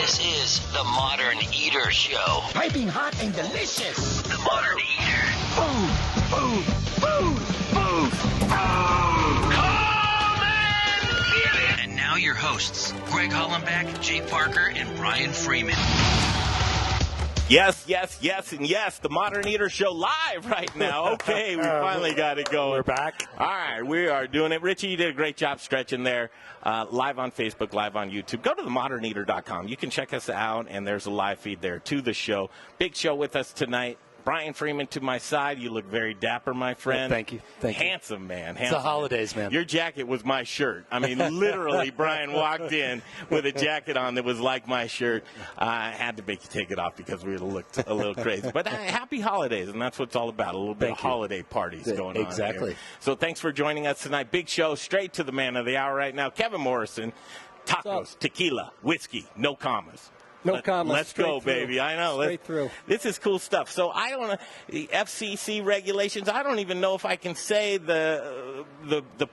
This is the Modern Eater Show. Piping hot and delicious. The Modern Eater. Food, food, food, food, food. Come and get it! And now your hosts, Greg Hollenbeck, Jay Parker, and Brian Freeman. Yes, and yes. The Modern Eater Show live right now. Okay, we finally got it going. We're back. All right, we are doing it. Richie, you did a great job stretching there. Live on Facebook, live on YouTube. Go to themoderneater.com. You can check us out, and there's a live feed there to the show. Big show with us tonight. Brian Freeman to my side. You look very dapper, my friend. Thank you. Handsome, man. It's the holidays, man. Your jacket was my shirt. I mean, literally, Brian walked in with a jacket on that was like my shirt. I had to make you take it off because we looked a little crazy. But happy holidays, and that's what it's all about, a little bit of holiday parties going on. Exactly. Here. So thanks for joining us tonight. Big show, straight to the man of the hour right now, Kevin Morrison. Tacos, tequila, whiskey, no commas. No comments. Let's go, through. baby. I know. Straight through. This is cool stuff. So I don't know the FCC regulations. I don't even know if I can say the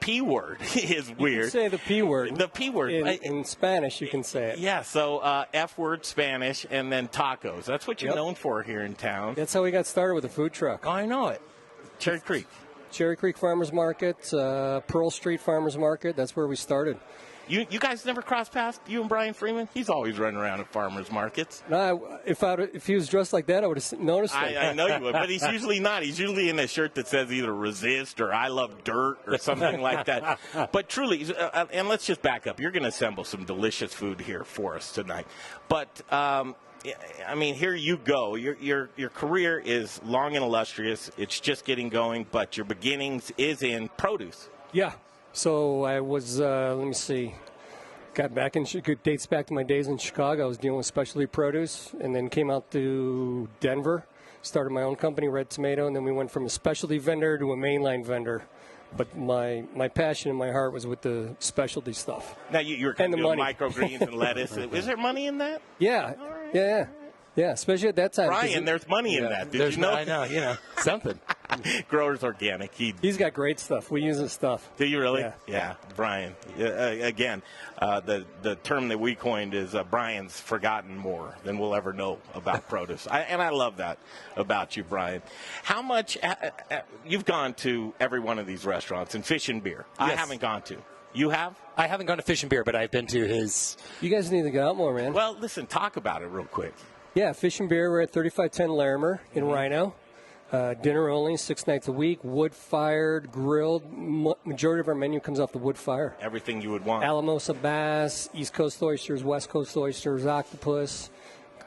P word is weird. You can say the P word. The P word. In Spanish, you can say it. Yeah, so F word Spanish and then tacos. That's what you're known for here in town. That's how we got started with the food truck. Oh, I know it. Cherry Creek. Cherry Creek Farmers Market, Pearl Street Farmers Market. That's where we started. You guys never crossed paths, you and Brian Freeman? He's always running around at farmers markets. No, if he was dressed like that, I would have noticed it. I know you would, but he's usually not. He's usually in a shirt that says either resist or I love dirt or something like that. But truly, and let's just back up. You're going to assemble some delicious food here for us tonight. But, I mean, here you go. Your career is long and illustrious. It's just getting going, but your beginnings is in produce. Yeah. So I was, let me see, got back in, it dates back to my days in Chicago. I was dealing with specialty produce and then came out to Denver, started my own company, Red Tomato, and then we went from a specialty vendor to a mainline vendor. But my passion and my heart was with the specialty stuff. Now, you're kind of doing microgreens and lettuce. Is there money in that? Yeah, yeah, especially at that time. Brian, there's money in that. Did you know? I know, something. Grower's Organic. He's got great stuff. We use his stuff. Do you really? Yeah. Brian. Again, the term that we coined is Brian's forgotten more than we'll ever know about produce. And I love that about you, Brian. How much you've gone to every one of these restaurants and Fish and Beer? Yes. I haven't gone to. You have? I haven't gone to Fish and Beer, but I've been to his. You guys need to get out more, man. Well, listen, talk about it real quick. Yeah, Fish and Beer. We're at 3510 Larimer in Rhino. Dinner only, 6 nights a week, wood-fired, grilled. Majority of our menu comes off the wood fire. Everything you would want. Alamosa bass, East Coast oysters, West Coast oysters, octopus.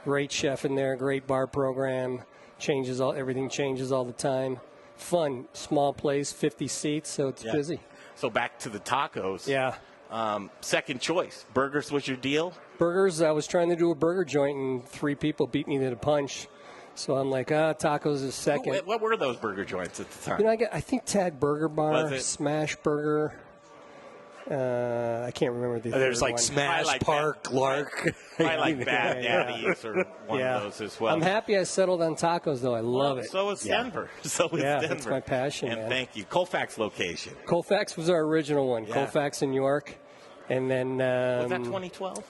Great chef in there, great bar program. Everything changes all the time. Fun, small place, 50 seats, so it's busy. So back to the tacos. Yeah. Second choice, burgers was your deal? Burgers, I was trying to do a burger joint, and 3 people beat me to the punch. So I'm like, tacos is second. What were those burger joints at the time? You know, I think Tag Burger Bar, Smash Burger. I can't remember the There's like one. Smash, like Park, that. Lark. I like Bad Daddies or one of those as well. I'm happy I settled on tacos, though. I love it. So is Denver. So is Denver. That's my passion, and man. thank you. Colfax location. Colfax was our original one. Yeah. Colfax in York. And then... was that 2012?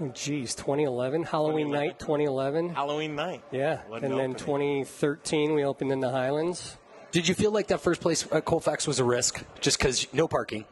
Oh, geez, 2011. Halloween night, 2011. Halloween night. Yeah. And then 2013, we opened in the Highlands. Did you feel like that first place at Colfax was a risk? Just because no parking?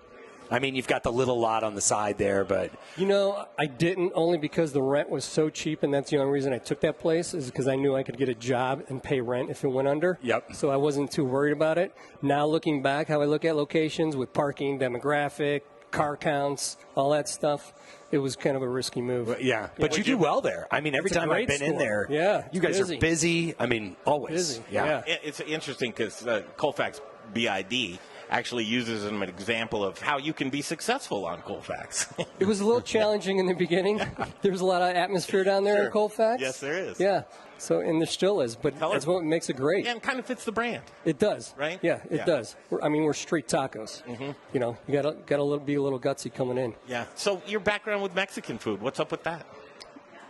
I mean, you've got the little lot on the side there, but... You know, I didn't, only because the rent was so cheap, and that's the only reason I took that place, is because I knew I could get a job and pay rent if it went under. Yep. So I wasn't too worried about it. Now, looking back, how I look at locations with parking, demographic, car counts, all that stuff, it was kind of a risky move. Yeah, but you do well there. I mean, every time I've been in there, you guys are busy. I mean, always. Busy. Yeah. It's interesting because Colfax BID actually uses an example of how you can be successful on Colfax. It was a little challenging in the beginning. There was a lot of atmosphere down there in Colfax. Yes, there is. Yeah. So, and there still is, but that's what makes it great. Yeah, and kind of fits the brand. It does. Right? Yeah, it does. We're street tacos. Mm-hmm. You know, you gotta be a little gutsy coming in. Yeah. So your background with Mexican food, what's up with that?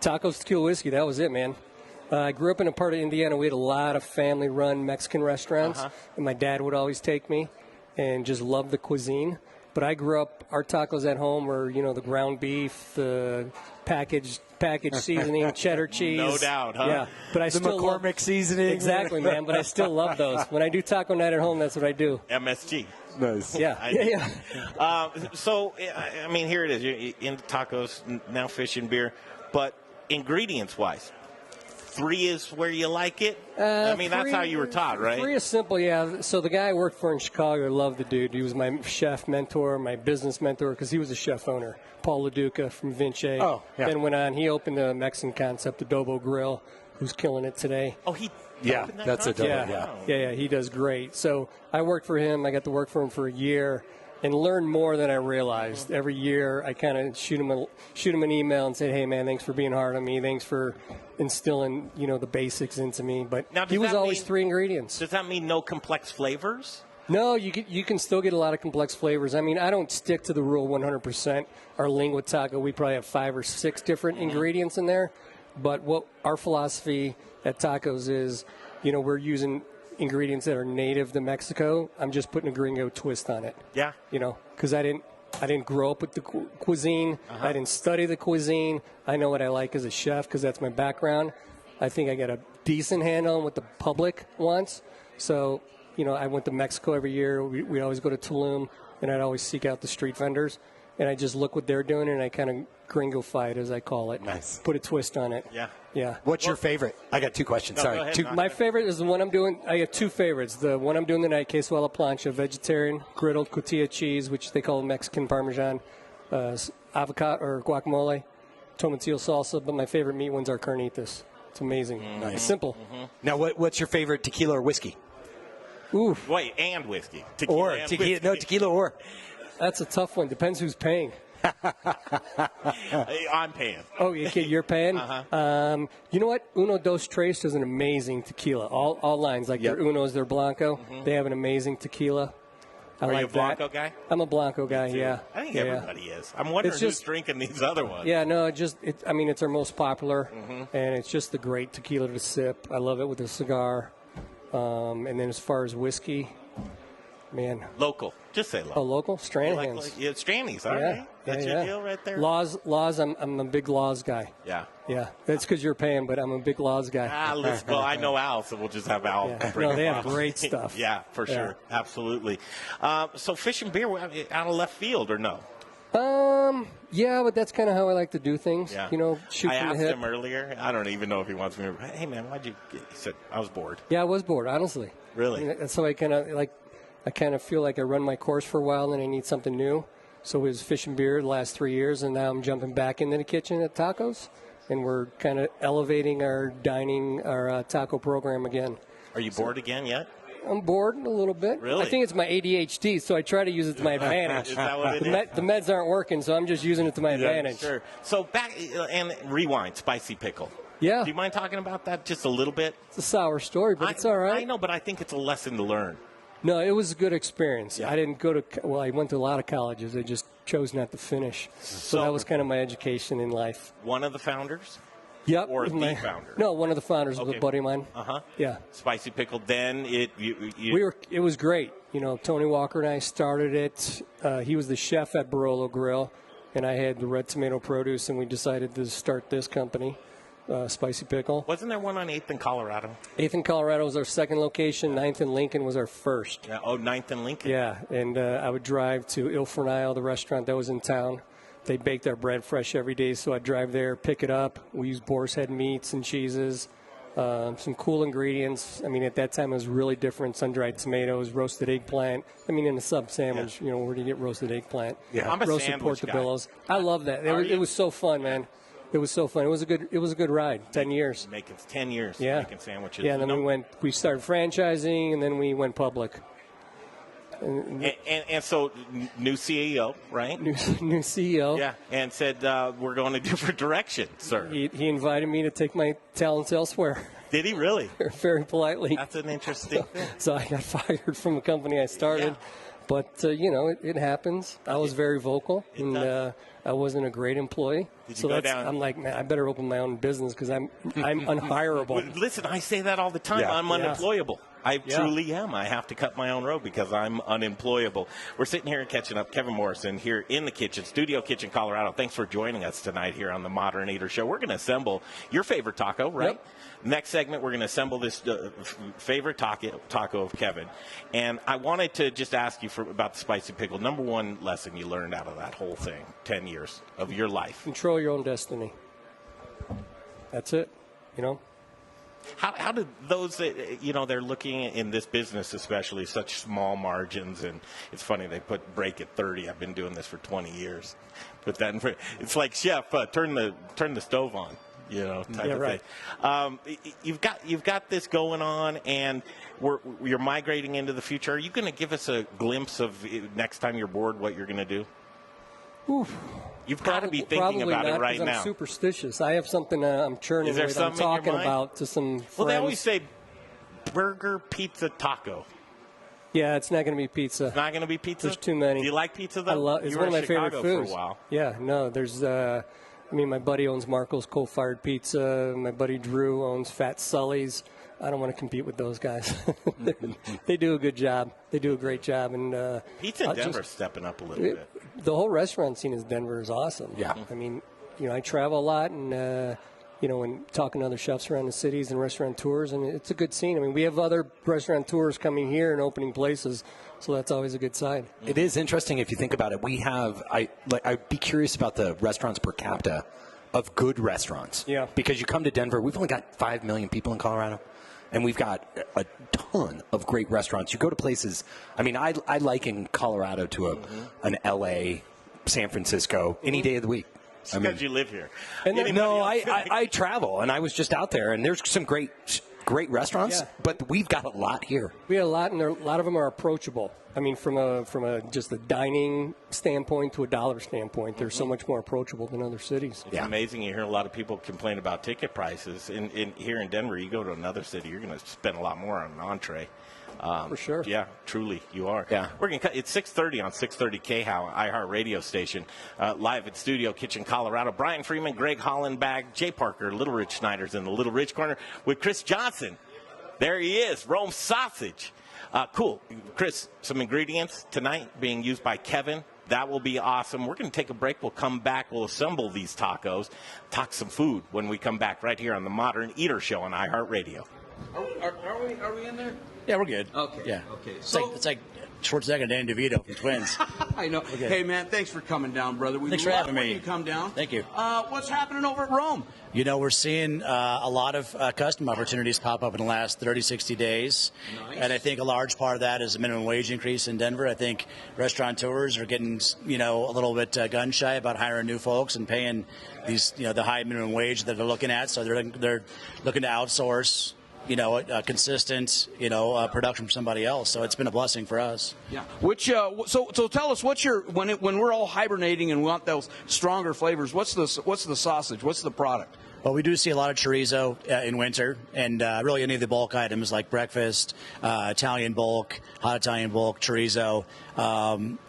Tacos, tequila, whiskey, that was it, man. I grew up in a part of Indiana. We had a lot of family-run Mexican restaurants, and my dad would always take me and just loved the cuisine. But I grew up, our tacos at home were, the ground beef, the packaged seasoning, cheddar cheese. No doubt, huh? Yeah, but I The still love McCormick seasoning. Exactly, man. But I still love those. When I do taco night at home, that's what I do. MSG. Nice. Yeah. So, I mean, here it is. You're into tacos, now fish and beer. But ingredients-wise, 3 is where you like it? I mean, that's how you were taught, right? 3 is simple, yeah. So the guy I worked for in Chicago, I love the dude. He was my chef mentor, my business mentor, because he was a chef owner. Paul LaDuca from Vinci. Oh, yeah. Then went on. He opened a Mexican concept, Adobo Grill, who's killing it today. Oh, he Yeah, opened that that's concept? Adobo, yeah. Yeah, he does great. So I worked for him. I got to work for him for a year and learned more than I realized. Every year, I kind of shoot him an email and say, "Hey, man, thanks for being hard on me. Thanks for instilling, the basics into me." But Now, does he was that always mean- 3 ingredients. Does that mean no complex flavors? No, you can still get a lot of complex flavors. I mean, I don't stick to the rule 100%. Our lingua taco, we probably have 5 or 6 different ingredients in there. But what our philosophy at Tacos is, we're using ingredients that are native to Mexico. I'm just putting a gringo twist on it. Yeah. Because I didn't grow up with the cuisine. I didn't study the cuisine. I know what I like as a chef because that's my background. I think I got a decent handle on what the public wants. So, I went to Mexico every year. We always go to Tulum, and I'd always seek out the street vendors. And I just look what they're doing, and I kind of gringo-fied, as I call it. Nice. Put a twist on it. Yeah. What's your favorite? I got 2 questions. No, Sorry. go ahead. Two. My favorite is the one I'm doing. I have 2 favorites. The one I'm doing tonight, queso a la plancha, vegetarian, griddled cotija cheese, which they call Mexican Parmesan, avocado or guacamole, tomatillo salsa. But my favorite meat ones are carnitas. It's amazing. Nice. It's simple. Now, what's your favorite tequila or whiskey? Ooh, Wait, and whiskey. Tequila and tequila. whiskey. No, tequila or. that's a tough one. Depends who's paying. I'm paying. Oh, okay, you're paying? You know what? Uno Dos Tres is an amazing tequila. All lines, like Yep. their Unos, their Blanco, they have an amazing tequila. I Are like you a Blanco that. guy? I'm a Blanco guy, yeah. I think Yeah. everybody is. I'm wondering It's who's just- drinking these other ones. Yeah, no, it's our most popular, and it's just a great tequila to sip. I love it with a cigar. And then as far as whiskey, man, Local. Just say local. local Stranahan's. Yeah, Stranny's, all right? That's your deal right there? Laws. I'm a big Laws guy. Yeah. Yeah, that's because you're paying, but I'm a big Laws guy. Well, I know Al, so we'll just have Al. Yeah. bring No, they them have up. great stuff. Yeah, for Yeah. sure. Absolutely. So fish and beer, out of left field or no? Yeah, but that's kind of how I like to do things. Yeah. shoot I from the asked hip. him earlier. I don't even know if he wants me to. Hey, man, why'd you get? He said, I was bored. Yeah, I was bored, honestly. Really? That's how I kind of feel like I run my course for a while and I need something new. So it was fish and beer the last 3 years, and now I'm jumping back into the kitchen at Tacos, and we're kind of elevating our taco program again. Are you bored again yet? I'm bored a little bit. Really? I think it's my ADHD, so I try to use it to my advantage. Is that what it is? The meds aren't working, so I'm just using it to my advantage. Sure. So back and rewind, spicy pickle. Yeah. Do you mind talking about that just a little bit? It's a sour story, but it's all right. I know, but I think it's a lesson to learn. No, it was a good experience. Yeah. I didn't go to I went to a lot of colleges. I just chose not to finish. So that was kind of my education in life. One of the founders? Yep. Or with the founder? No, one of the founders was Okay. a buddy of mine. Uh-huh. Yeah. Spicy pickle. Then It was great. Tony Walker and I started it. He was the chef at Barolo Grill, and I had the red tomato produce, and we decided to start this company, Spicy Pickle. Wasn't there one on 8th in Colorado? 8th in Colorado was our second location. 9th in Lincoln was our first. Yeah. Oh, 9th in Lincoln. Yeah, and I would drive to Il Fornaio, the restaurant that was in town. They baked our bread fresh every day, so I'd drive there, pick it up. We used boar's head meats and cheeses, some cool ingredients. I mean, at that time, it was really different. Sun-dried tomatoes, roasted eggplant. I mean, in a sub sandwich, where do you get roasted eggplant? Yeah. I'm a roasted sandwich guy. portobellos. I love that. It was so fun, man. It was so fun. It was a good ride. 10 years. Making 10 years. Yeah. Making sandwiches. Yeah, and then we started franchising, and then we went public. And so, new CEO, right? New CEO. Yeah, and said, we're going a different direction, sir. He invited me to take my talents elsewhere, Did he really? very politely. That's an interesting thing. So I got fired from the company I started. Yeah. But, it happens. I was very vocal, and I wasn't a great employee. Did you So go down? I'm like, man, I better open my own business because I'm unhireable. Listen, I say that all the time. Yeah. I'm Yeah. unemployable. I truly am. I have to cut my own road because I'm unemployable. We're sitting here catching up. Kevin Morrison here in the kitchen, Studio Kitchen, Colorado. Thanks for joining us tonight here on the Modern Eater Show. We're going to assemble your favorite taco, right? Yep. Next segment, we're going to assemble this favorite taco of Kevin. And I wanted to just ask you about the spicy pickle. Number one lesson you learned out of that whole thing, 10 years of your life. Control your own destiny. That's it, you know. How did those, they're looking in this business especially, such small margins, and it's funny, they put break at 30. I've been doing this for 20 years. But then it's like, chef, turn the stove on, type of thing. You've got this going on, and you're migrating into the future. Are you going to give us a glimpse of next time you're bored what you're going to do? Oof. You've got to be thinking about it right now. I'm superstitious. I have something I'm churning with. I'm talking about to some friends. Well, they always say burger, pizza, taco. Yeah, it's not going to be pizza. It's not going to be pizza? There's too many. Do you like pizza, though? It's one of my favorite foods. For a while. Yeah, no, there's, my buddy owns Marco's Coal-Fired Pizza. My buddy Drew owns Fat Sully's. I don't want to compete with those guys. They do a good job. They do a great job. And pizza in Denver's stepping up a little bit. The whole restaurant scene in Denver is awesome. Yeah. I mean, I travel a lot and, and talking to other chefs around the cities and restaurateurs, and it's a good scene. I mean, we have other restaurateurs coming here and opening places, so that's always a good sign. It is interesting if you think about it. We have, I'd be curious about the restaurants per capita of good restaurants. Yeah. Because you come to Denver, we've only got 5 million people in Colorado. And we've got a ton of great restaurants. You go to places, I liken Colorado to an L.A., San Francisco, any day of the week. Because you live here. I travel, and I was just out there, and there's some great restaurants, but we've got a lot here. We have a lot, and a lot of them are approachable. I mean, from a just a dining standpoint to a dollar standpoint, they're so much more approachable than other cities. It's amazing. You hear a lot of people complain about ticket prices. Here in Denver, you go to another city, you're going to spend a lot more on an entree. For sure. Yeah, truly, you are. Yeah. We're going to cut. It's 6:30 on 630 KHOW, iHeart Radio station, live at Studio Kitchen, Colorado. Brian Freeman, Greg Hollenbach, Jay Parker, Little Rich Schneider's in the Little Rich corner with Chris Johnson. There he is, Rome sausage. Cool. Chris, some ingredients tonight being used by Kevin. That will be awesome. We're going to take a break. We'll come back. We'll assemble these tacos, talk some food when we come back right here on the Modern Eater Show on iHeart Radio. Are we in there? Yeah, we're good. Okay. Yeah. Okay. It's like Schwarzenegger and Danny DeVito from Twins. I know. Okay. Hey, man, thanks for coming down, brother. Thanks for having me. You come down. Thank you. What's happening over at Rome? We're seeing a lot of custom opportunities pop up in the last 30, 60 days. Nice. And I think a large part of that is the minimum wage increase in Denver. I think restaurateurs are getting, a little bit gun shy about hiring new folks and paying these, the high minimum wage that they're looking at. So they're looking to outsource, a consistent, production from somebody else. So it's been a blessing for us. Yeah. Which so tell us what's your when we're all hibernating and we want those stronger flavors. What's the sausage? What's the product? Well, we do see a lot of chorizo in winter, and really any of the bulk items like breakfast, Italian bulk, hot Italian bulk, chorizo.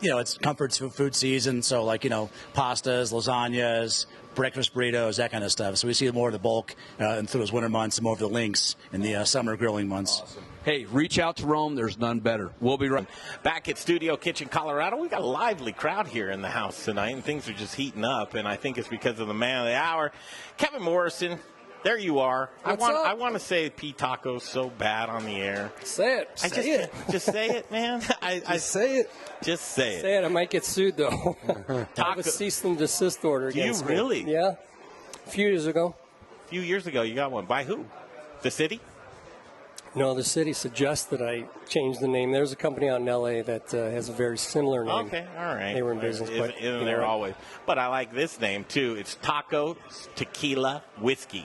It's comfort food season, so like pastas, lasagnas, breakfast burritos, that kind of stuff. So we see more of the bulk through those winter months and more of the links in the summer grilling months. Awesome. Hey, reach out to Rome. There's none better. We'll be right back at Studio Kitchen, Colorado. We got a lively crowd here in the house tonight, and things are just heating up. And I think it's because of the man of the hour, Kevin Morrison. There you are. I want to say P tacos so bad on the air. Say it. Just say it, man. I say it. Just say it. Say it. I might get sued though. I have a cease and desist order against me. You really? Yeah. A few years ago. A few years ago, you got one. By who? The city? No, the city suggests that I change the name. There's a company out in L.A. that has a very similar name. Okay, all right. They were in business. Isn't there always? But I like this name, too. It's Taco Tequila Whiskey.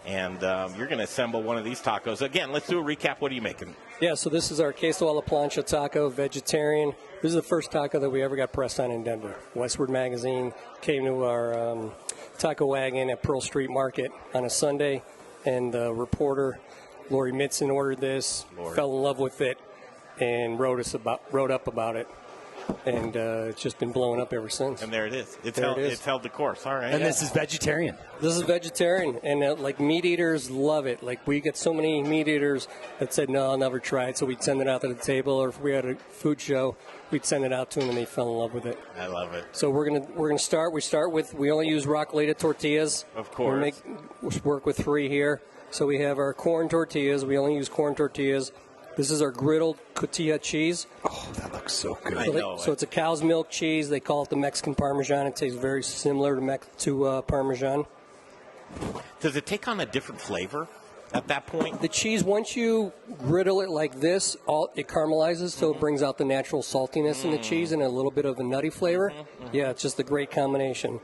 And you're going to assemble one of these tacos. Again, let's do a recap. What are you making? Yeah, so this is our queso a la plancha taco, vegetarian. This is the first taco that we ever got pressed on in Denver. Westward Magazine came to our taco wagon at Pearl Street Market on a Sunday, and the reporter, Lori Mitzen, ordered this, fell in love with it, and wrote up about it. and it's just been blowing up ever since. And there it is. It's There held, it is. It's held the course. All right. And this is vegetarian. This is vegetarian, and like meat eaters love it. Like we get so many meat eaters that said, "No, I'll never try it." So we'd send it out to the table, or if we had a food show, we'd send it out to them, and they fell in love with it. I love it. So we're gonna start. We start with we only use Rockalita tortillas. Of course. We work with 3 here. So we have our corn tortillas. We only use corn tortillas. This is our griddled cotija cheese. Oh, that looks so good. I know So it's a cow's milk cheese. They call it the Mexican Parmesan. It tastes very similar to Parmesan. Does it take on a different flavor at that point? The cheese, once you griddle it like this, it caramelizes, so it brings out the natural saltiness in the cheese and a little bit of a nutty flavor. Yeah, it's just a great combination.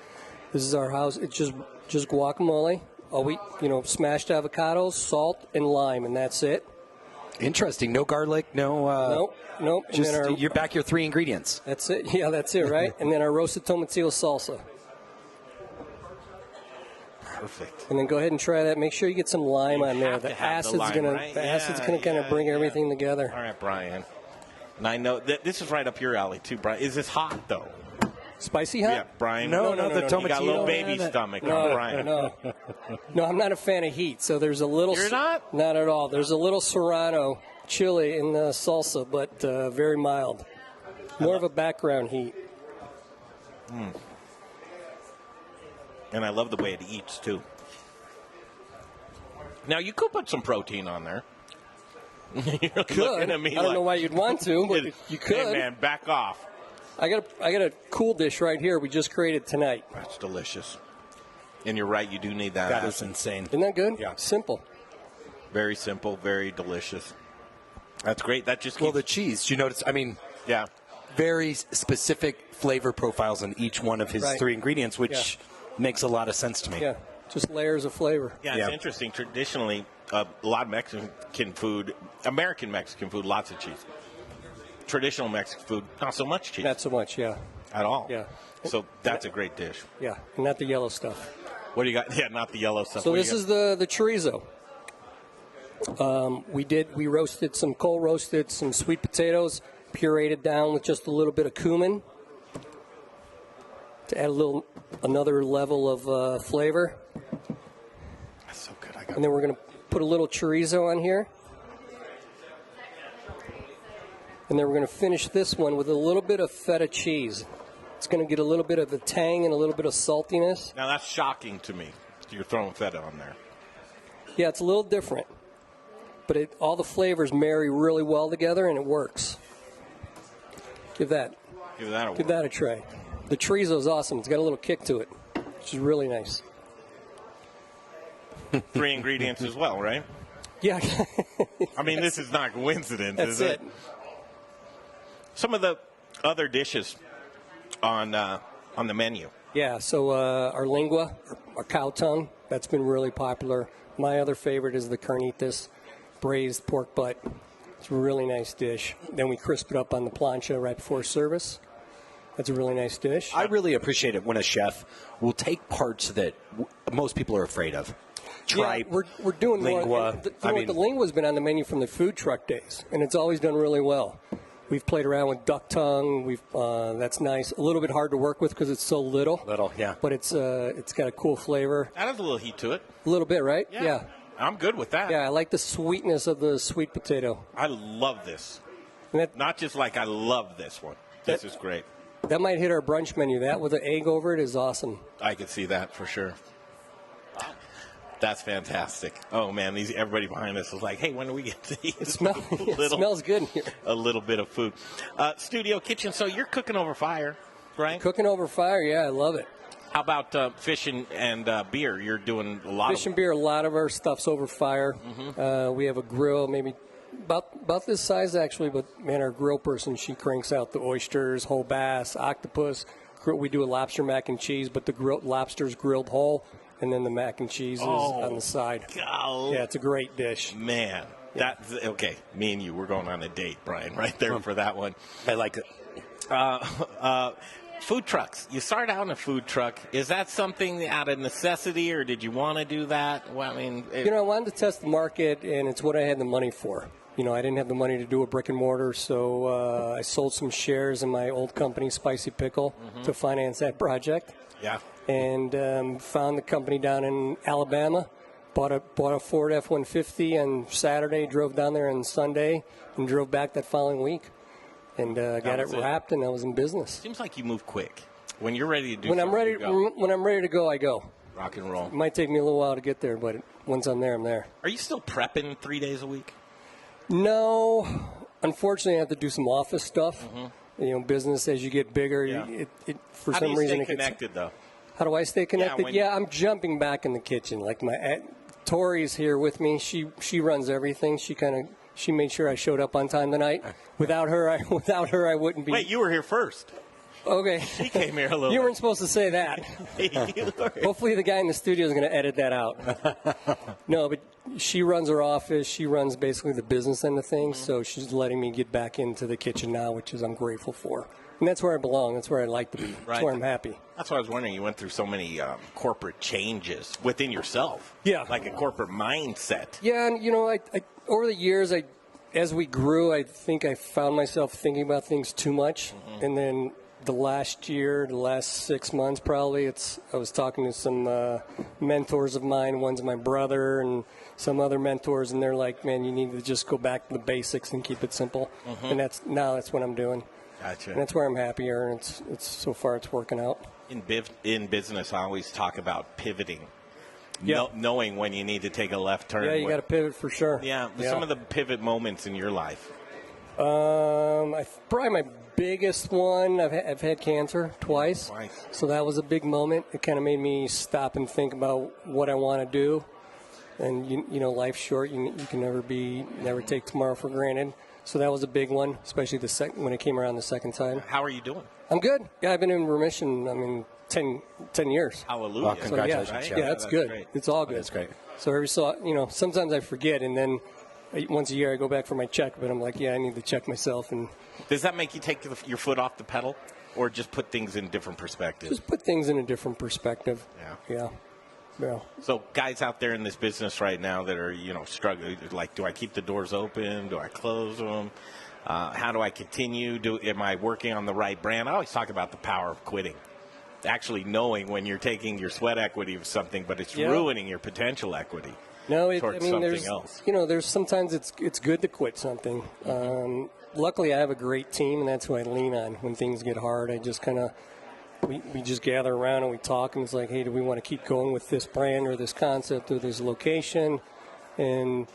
This is our house. It's just guacamole. Smashed avocados, salt, and lime, and that's it. Interesting. No garlic, no... Nope. And Just then you're back your 3 ingredients. that's it. Yeah, that's it, right? And then our roasted tomatillo salsa. Perfect. And then go ahead and try that. Make sure you get some lime You on there. have to The have the acid's lime, gonna right? the acid's Yeah, gonna kind of bring everything together. All right, Brian. And I know that this is right up your alley, too, Brian. Is this hot, though? Spicy hot? Yeah, Brian. No, no, the no. You got a little tomatillo baby and it. stomach on No, Brian. no, I'm not a fan of heat. So there's a little. You're not? Not at all. There's a little serrano chili in the salsa, but very mild. More of a background heat. And I love the way it eats, too. Now, you could put some protein on there. You're looking at me I don't like, know why you'd want to, but you could. Hey, man, back off. I got a cool dish right here we just created tonight. That's delicious. And you're right, you do need that. That acid. is insane. Isn't that good? Yeah. Simple. Very simple, very delicious. That's great. That just keeps... Well, the cheese, you notice, I mean, yeah. very specific flavor profiles in each one of his Right. 3 ingredients, which makes a lot of sense to me. Yeah. Just layers of flavor. Yeah, Yeah. it's interesting. Traditionally, a lot of Mexican food, American Mexican food, lots of cheese. Traditional Mexican food, not so much cheese Not so much, yeah. at all. Yeah. So that's a great dish. Yeah. And not the yellow stuff. What do you got? Yeah, not the yellow stuff. So What do this you is the chorizo. We roasted some cold roasted, some sweet potatoes, pureed down with just a little bit of cumin to add another level of flavor. got? That's so good. I got And then we're going to put a little chorizo on here. And then we're going to finish this one with a little bit of feta cheese. It's going to get a little bit of the tang and a little bit of saltiness. Now, that's shocking to me. You're throwing feta on there. Yeah, it's a little different. But all the flavors marry really well together, and it works. Give that Give that a whirl. Give that a try. The chorizo is awesome. It's got a little kick to it, which is really nice. 3 ingredients as well, right? Yeah. I mean, this is not coincidence, That's is it? it. Some of the other dishes on the menu. Yeah, so our lingua, our cow tongue, that's been really popular. My other favorite is the carnitas, braised pork butt. It's a really nice dish. Then we crisp it up on the plancha right before service. That's a really nice dish. I really appreciate it when a chef will take parts that most people are afraid of. Tripe, yeah, we're doing lingua. more. The lingua's been on the menu from the food truck days, and it's always done really well. We've played around with duck tongue. That's nice. A little bit hard to work with because it's so little. Yeah. But it's got a cool flavor. That has a little heat to it. A little bit, right? Yeah. I'm good with that. Yeah, I like the sweetness of the sweet potato. I love this. And that, Not just like I love this one. This is great. that might hit our brunch menu. That with an egg over it is awesome. I could see that for sure. That's fantastic. Oh man, everybody behind us is like, hey, when do we get to eat? It smells good in here. A little bit of food. Studio kitchen. So you're cooking over fire, right? Cooking over fire, yeah, I love it. How about fish and beer? You're doing a lot Fish of and beer, a lot of our stuff's over fire. Mm-hmm. We have a grill, maybe about this size actually, but man, our grill person, she cranks out the oysters, whole bass, octopus. We do a lobster mac and cheese, but the lobster's grilled whole, and then the mac and cheese is on the side. God. Yeah, it's a great dish. Man, that's okay. Me and you, we're going on a date, Brian, right there for that one. I like it. Food trucks. You start out in a food truck. Is that something out of necessity, or did you want to do that? Well, I mean, I wanted to test the market, and it's what I had the money for. I didn't have the money to do a brick and mortar, so I sold some shares in my old company, Spicy Pickle, to finance that project. Yeah. And found the company down in Alabama. Bought a Ford F-150 on Saturday, drove down there on Sunday, and drove back that following week. And got it wrapped, and I was in business. Seems like you move quick. When you're ready to do when something, I'm ready, you go. when I'm ready to go, I go. Rock and roll. It might take me a little while to get there, but once I'm there, I'm there. Are you still prepping 3 days a week? No, unfortunately, I have to do some office stuff. Business as you get bigger, Yeah. for How some do you reason stay it gets. connected, though? How do I stay connected? when- Yeah, I'm jumping back in the kitchen. Like Tori's here with me. She runs everything. She made sure I showed up on time tonight. Without her, I wouldn't be. Wait, you were here first. Okay. She came here a little You bit. weren't supposed to say that. Hopefully the guy in the studio is going to edit that out. No, but she runs her office. She runs basically the business end of things. So she's letting me get back into the kitchen now, which is I'm grateful for. And that's where I belong. That's where I like to be. That's Right. where I'm happy. That's why I was wondering. You went through so many corporate changes within yourself. Yeah. Like a corporate mindset. Yeah, and I over the years, as we grew, I think I found myself thinking about things too much, and then the last 6 months, probably, I was talking to some mentors of mine. One's my brother, and some other mentors, and they're like, "Man, you need to just go back to the basics and keep it simple." And that's what I'm doing. Gotcha. And that's where I'm happier, and it's so far it's working out. In business, I always talk about pivoting. Yeah. Knowing when you need to take a left turn. Yeah, you got to pivot for sure. Yeah. Some of the pivot moments in your life. Probably my biggest one. I've had cancer twice. So that was a big moment. It kind of made me stop and think about what I want to do. And life's short. You can never take tomorrow for granted. So that was a big one, especially when it came around the second time. How are you doing? I'm good. Yeah, I've been in remission. 10 years. Hallelujah. Well, congratulations. So, yeah, that's good. Great. It's all good. That's great. So sometimes I forget, and then once a year I go back for my check, but I'm like, I need to check myself. And Does that make you take your foot off the pedal, or just put things in different perspective? just put things in a different perspective. Yeah. Yeah. So guys out there in this business right now that are, struggling, like, do I keep the doors open? Do I close them? How do I continue? Am I working on the right brand? I always talk about the power of quitting. Actually knowing when you're taking your sweat equity of something, but it's ruining your potential equity. No, towards there's something else. There's sometimes it's good to quit something. Luckily, I have a great team, and that's who I lean on when things get hard. I just we just gather around and we talk, and it's like, hey, do we want to keep going with this brand or this concept or this location? And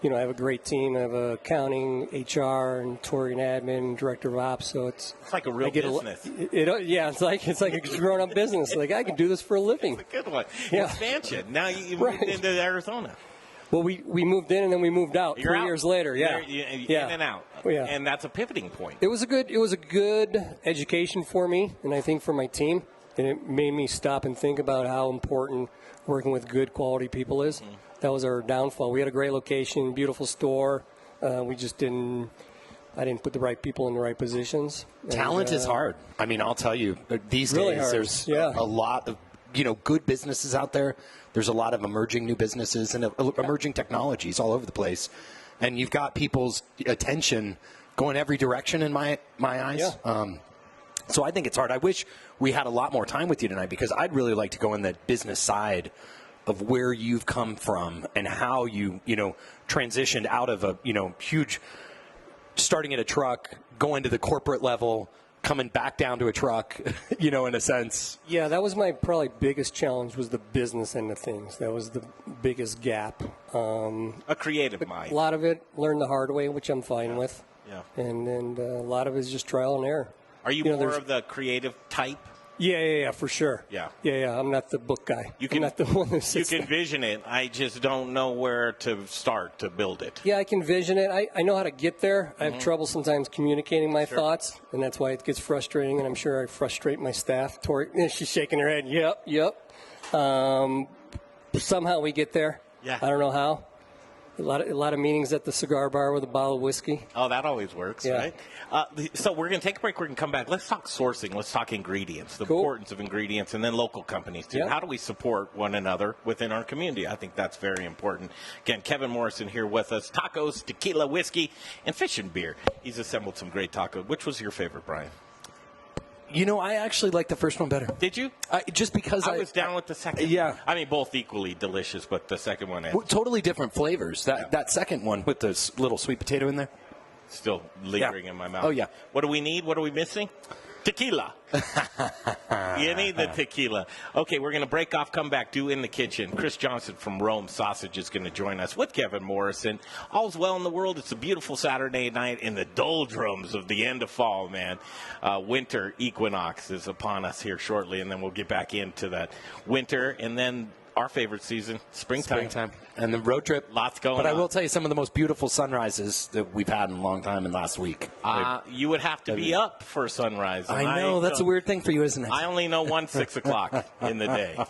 I have a great team. I have accounting, HR, and Tori and admin, director of ops. So it's like a real business. It's like a grown-up business. Like, I can do this for a living. It's a good one. Yeah. Expansion. Now you Right. moved into Arizona. Well, we moved in and then we moved out You're 3 out. years later. Yeah, In and out. Yeah. And that's a pivoting point. It was a good education for me, and I think for my team, and it made me stop and think about how important working with good quality people is. That was our downfall. We had a great location, beautiful store. We just didn't. I didn't put the right people in the right positions. Talent is hard. I mean, I'll tell you, these Really days hard. there's Yeah. a lot of good businesses out there. There's a lot of emerging new businesses and emerging technologies all over the place, and you've got people's attention going every direction in my eyes. Yeah. So I think it's hard. I wish we had a lot more time with you tonight, because I'd really like to go in the business side of where you've come from and how you transitioned out of a huge, starting at a truck, going to the corporate level, coming back down to a truck, in a sense. Yeah, that was my probably biggest challenge, was the business end of things. That was the biggest gap. A creative mind. A lot of it learned the hard way, which I'm fine with. Yeah. And a lot of it is just trial and error. Are you more of the creative type? Yeah, for sure. Yeah. I'm not the book guy. You can, I'm not the one who you sits can there. vision it. I just don't know where to start to build it. Yeah, I can vision it. I know how to get there. I have trouble sometimes communicating my thoughts, and that's why it gets frustrating, and I'm sure I frustrate my staff. Tori, she's shaking her head. Yep. Somehow we get there. Yeah. I don't know how. A lot of meetings at the cigar bar with a bottle of whiskey. Oh, that always works, Yeah. right? So we're going to take a break. We're going to come back. Let's talk sourcing. Let's talk ingredients, the Cool. importance of ingredients, and then local companies, too. Yeah. How do we support one another within our community? I think that's very important. Again, Kevin Morrison here with us. Tacos, tequila, whiskey, and fish and beer. He's assembled some great tacos. Which was your favorite, Brian? You know, I actually like the first one better. Did you? Just because I was down with the second. Yeah. I mean, both equally delicious, but the second one is Totally different flavors. That second one with the little sweet potato in there. still lingering in my mouth. Oh, yeah. What do we need? What are we missing? Tequila. You need the tequila. Okay, we're going to break off, come back, do In the Kitchen. Chris Johnson from Rome Sausage is going to join us with Kevin Morrison. All's well in the world. It's a beautiful Saturday night in the doldrums of the end of fall, man. Winter equinox is upon us here shortly, and then we'll get back into that winter, and then our favorite season, springtime. And the road trip. Lots going But on. I will tell you some of the most beautiful sunrises that we've had in a long time and last week. You would have to be up for sunrise. and I know. That's a weird thing for you, isn't it? I only know 6 o'clock in the day,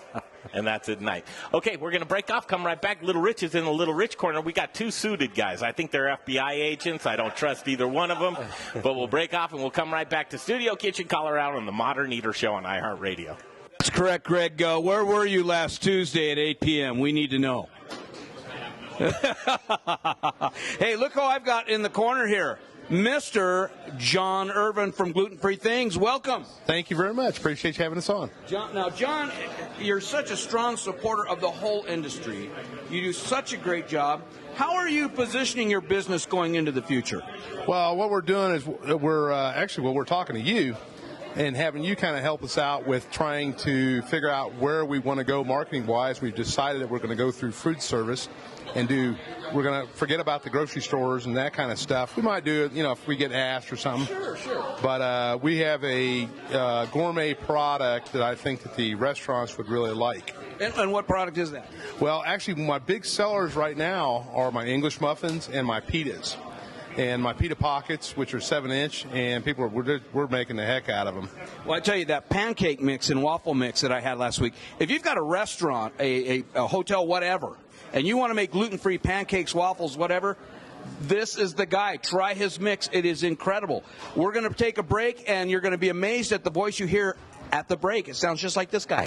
and that's at night. Okay, we're going to break off, come right back. Little Rich is in the Little Rich corner. We got two suited guys. I think they're FBI agents. I don't trust either one of them. But we'll break off, and we'll come right back to Studio Kitchen, Colorado, on the Modern Eater Show on iHeartRadio. That's correct, Greg. Where were you last Tuesday at 8 p.m.? We need to know. Hey, look who I've got in the corner here. Mr. John Irvin from Gluten Free Things. Welcome. Thank you very much. Appreciate you having us on. John, you're such a strong supporter of the whole industry. You do such a great job. How are you positioning your business going into the future? Well, what we're doing is we're talking to you and having you kind of help us out with trying to figure out where we want to go marketing-wise. We've decided that we're going to go through food service and we're going to forget about the grocery stores and that kind of stuff. We might do it, if we get asked or something. Sure. But we have a gourmet product that I think that the restaurants would really like. And what product is that? Well, actually, my big sellers right now are my English muffins and my pitas. And my pita pockets, which are 7-inch, and we're making the heck out of them. Well, I tell you, that pancake mix and waffle mix that I had last week, if you've got a restaurant, a hotel, whatever, and you want to make gluten-free pancakes, waffles, whatever, this is the guy. Try his mix. It is incredible. We're going to take a break, and you're going to be amazed at the voice you hear at the break. It sounds just like this guy.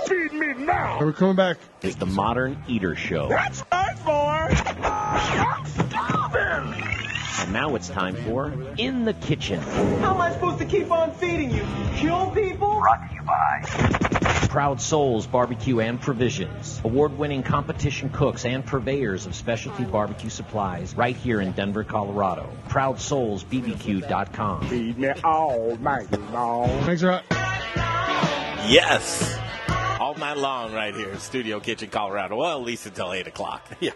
Feed me now! Are we coming back? Is the Modern Eater Show. That's right, boy. I'm starving. And now it's time for In the Kitchen. How am I supposed to keep on feeding you? Kill people? Brought to you by Proud Souls Barbecue and Provisions. Award-winning competition cooks and purveyors of specialty barbecue supplies right here in Denver, Colorado. ProudSoulsBBQ.com. Feed me all night long. Thanks a lot. Yes. All night long right here in Studio Kitchen, Colorado. Well, at least until 8 o'clock. Yeah.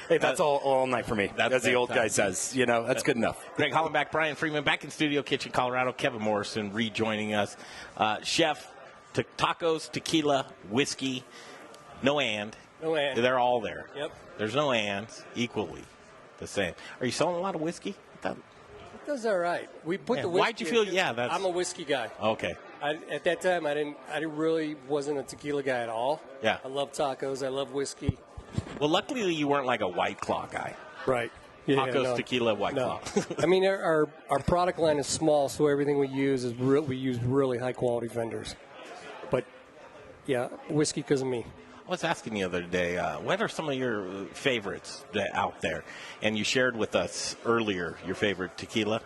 Hey, that's all night for me. As the old guy says. That's good enough. Greg Hollenbach, Brian Freeman, back in Studio Kitchen, Colorado. Kevin Morrison rejoining us. Chef, tacos, tequila, whiskey, no and. No and. They're all there. Yep. There's no ands, equally the same. Are you selling a lot of whiskey? That's all right. We put the whiskey. Why'd you feel? Yeah, that's. I'm a whiskey guy. Okay. At that time, I really wasn't a tequila guy at all. Yeah. I love tacos. I love whiskey. Well, luckily you weren't like a White Claw guy. Right. Yeah, Tacos, tequila, White Claw. I mean, our product line is small, so everything we use is we use really high quality vendors. But yeah, whiskey because of me. I was asking the other day, what are some of your favorites out there? And you shared with us earlier your favorite tequila.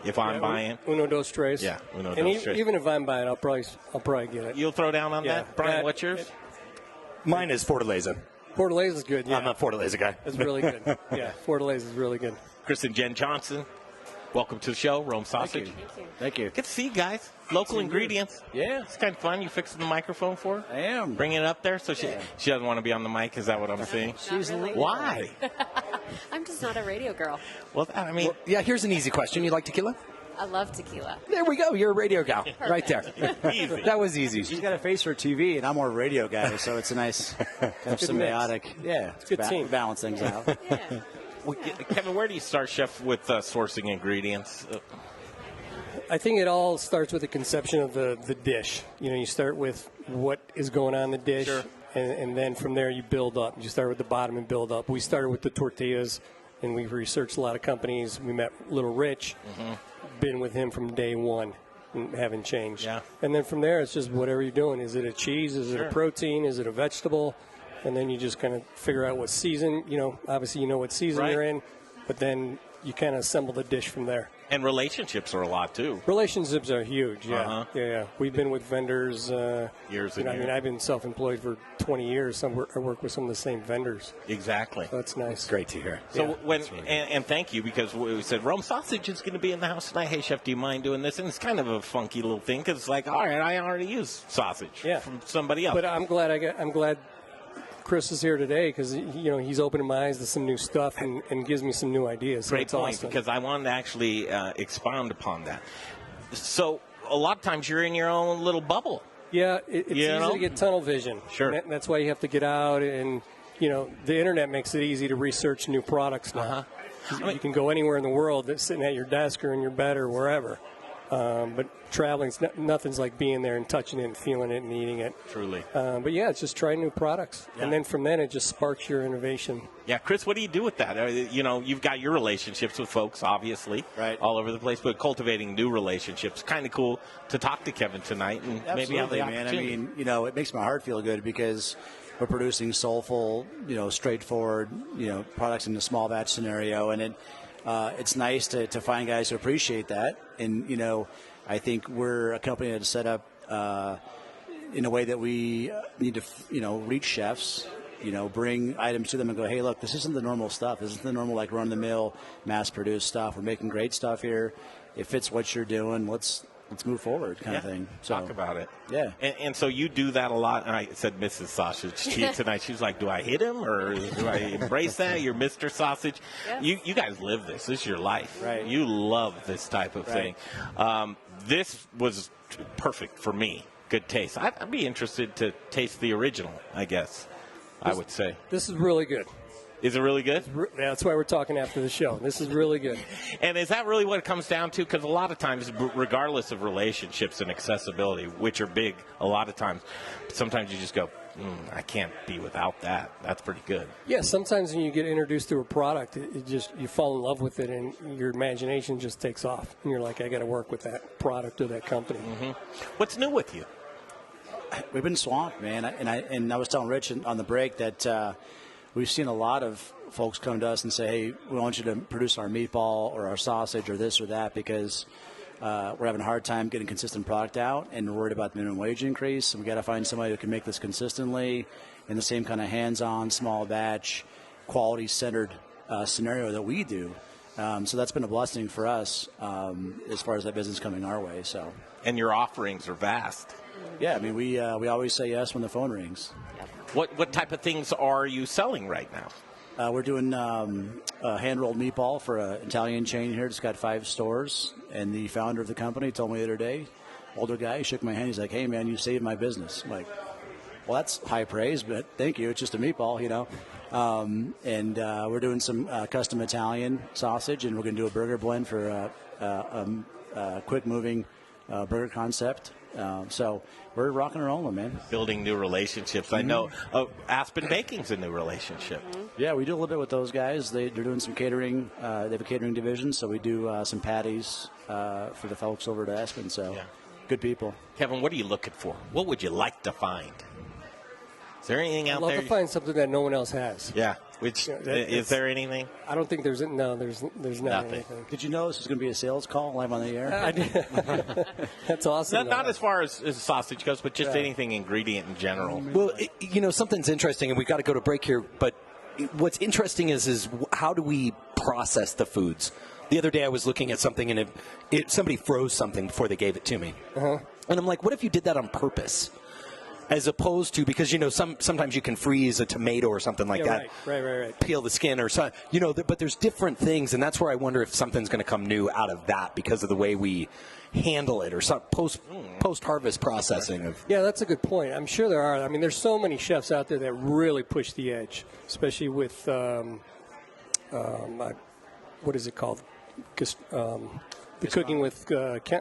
If I'm buying, Uno Dos Tres. Yeah, Uno and Dos Tres. Even if I'm buying, I'll probably get it. You'll throw down on that, Brian. What's yours? Mine is Fortaleza. Fortaleza is good. Yeah, I'm a Fortaleza guy. It's really good. Yeah, Fortaleza is really good. Chris and Jen Johnson, welcome to the show. Rome Sausage. Thank you. Good to see you guys. Local ingredients. Yeah. It's kind of fun. You fixing the microphone for her? I am. Bringing it up there so she doesn't want to be on the mic. Is that what I'm seeing? Not really. Why? I'm just not a radio girl. Well, I mean, here's an easy question. You like tequila? I love tequila. There we go. You're a radio gal. Right there. easy. That was easy. She's got a face for TV, and I'm more a radio guy, so it's a nice kind of symbiotic. Yeah, it's good team. Balance things out. Yeah. Well, Kevin, where do you start, Chef, with sourcing ingredients? I think it all starts with the conception of the dish. You start with what is going on in the dish. Sure. and then from there you build up. You start with the bottom and build up. We started with the tortillas, and we've researched a lot of companies. We met Little Rich, been with him from day one, and haven't changed. Yeah. And then from there, it's just whatever you're doing. Is it a cheese? Is it a protein? Is it a vegetable? And then you just kind of figure out what season. Obviously you know what season you're in, but then you kind of assemble the dish from there. And relationships are a lot, too. Relationships are huge, yeah. Yeah. We've been with vendors. Years and years. I've been self-employed for 20 years. I work with some of the same vendors. Exactly. So that's nice. It's great to hear. So and thank you, because we said Rome Sausage is going to be in the house tonight. Hey, chef, do you mind doing this? And it's kind of a funky little thing, because it's like, all right, I already use sausage from somebody else. But I'm glad Chris is here today, because he's opening my eyes to some new stuff and gives me some new ideas. So Great point, awesome. because I wanted to actually expound upon that. So a lot of times you're in your own little bubble. Yeah, it's easy to get tunnel vision. Sure. And that's why you have to get out, and the internet makes it easy to research new products now. You can go anywhere in the world that's sitting at your desk or in your bed or wherever. But traveling's nothing's like being there and touching it and feeling it and eating it. Truly. But yeah, it's just trying new products, and then from then it just sparks your innovation. Yeah, Chris, what do you do with that? You've got your relationships with folks, obviously, all over the place, but cultivating new relationships. Kind of cool to talk to Kevin tonight and maybe have the opportunity. Man. I mean, it makes my heart feel good, because we're producing soulful, straightforward, products in a small batch scenario, and it's nice to find guys who appreciate that. And, I think we're a company that's set up in a way that we need to, reach chefs, bring items to them and go, hey, look, this isn't the normal stuff. This isn't the normal, like, run-of-the-mill, mass-produced stuff. We're making great stuff here. It fits what you're doing. Let's move forward, kind of thing. So, talk about it. Yeah. And so you do that a lot. And I said Mrs. Sausage tonight. She was like, do I hit him or do I embrace that? You're Mr. Sausage. Yes. You guys live this. This is your life. Right. You love this type of thing. This was perfect for me. Good taste. I'd be interested to taste the original, I guess, I would say. This is really good. Is it really good? That's why we're talking after the show. This is really good. And is that really what it comes down to? Because a lot of times, regardless of relationships and accessibility, which are big a lot of times, sometimes you just go, I can't be without that. That's pretty good. Yeah, sometimes when you get introduced to a product, you fall in love with it, and your imagination just takes off. And you're like, I got to work with that product or that company. What's new with you? We've been swamped, man. And I was telling Rich on the break that we've seen a lot of folks come to us and say, hey, we want you to produce our meatball or our sausage or this or that, because we're having a hard time getting consistent product out, and we're worried about the minimum wage increase. And we got to find somebody who can make this consistently in the same kind of hands-on, small batch, quality-centered scenario that we do. So that's been a blessing for us as far as that business coming our way. So. And your offerings are vast. Yeah, I mean, we always say yes when the phone rings. What type of things are you selling right now? We're doing a hand-rolled meatball for an Italian chain here. It's got 5 stores. And the founder of the company told me the other day, older guy, he shook my hand. He's like, hey, man, you saved my business. I'm like, well, that's high praise, but thank you. It's just a meatball, And we're doing some custom Italian sausage, and we're going to do a burger blend for a quick-moving burger concept. So we're rocking and rolling, man. Building new relationships. I know Aspen Baking's a new relationship. Yeah, we do a little bit with those guys. They're doing some catering. They have a catering division, so we do some patties for the folks over at Aspen. So good people. Kevin, what are you looking for? What would you like to find? Is there anything out there? I'd love to find something that no one else has. Yeah. Which is there anything? I don't think there's not anything. Did you know this is going to be a sales call live on the air? I did. That's awesome. Not as far as sausage goes, but just anything ingredient in general. Well, something's interesting, and we've got to go to break here. But what's interesting is how do we process the foods? The other day I was looking at something, and somebody froze something before they gave it to me, and I'm like, what if you did that on purpose? As opposed to, because, sometimes you can freeze a tomato or something like that. Right. Peel the skin or something. But there's different things, and that's where I wonder if something's going to come new out of that because of the way we handle it or some post-harvest processing. Yeah, that's a good point. I'm sure there are. I mean, there's so many chefs out there that really push the edge, especially with, what is it called? The cooking with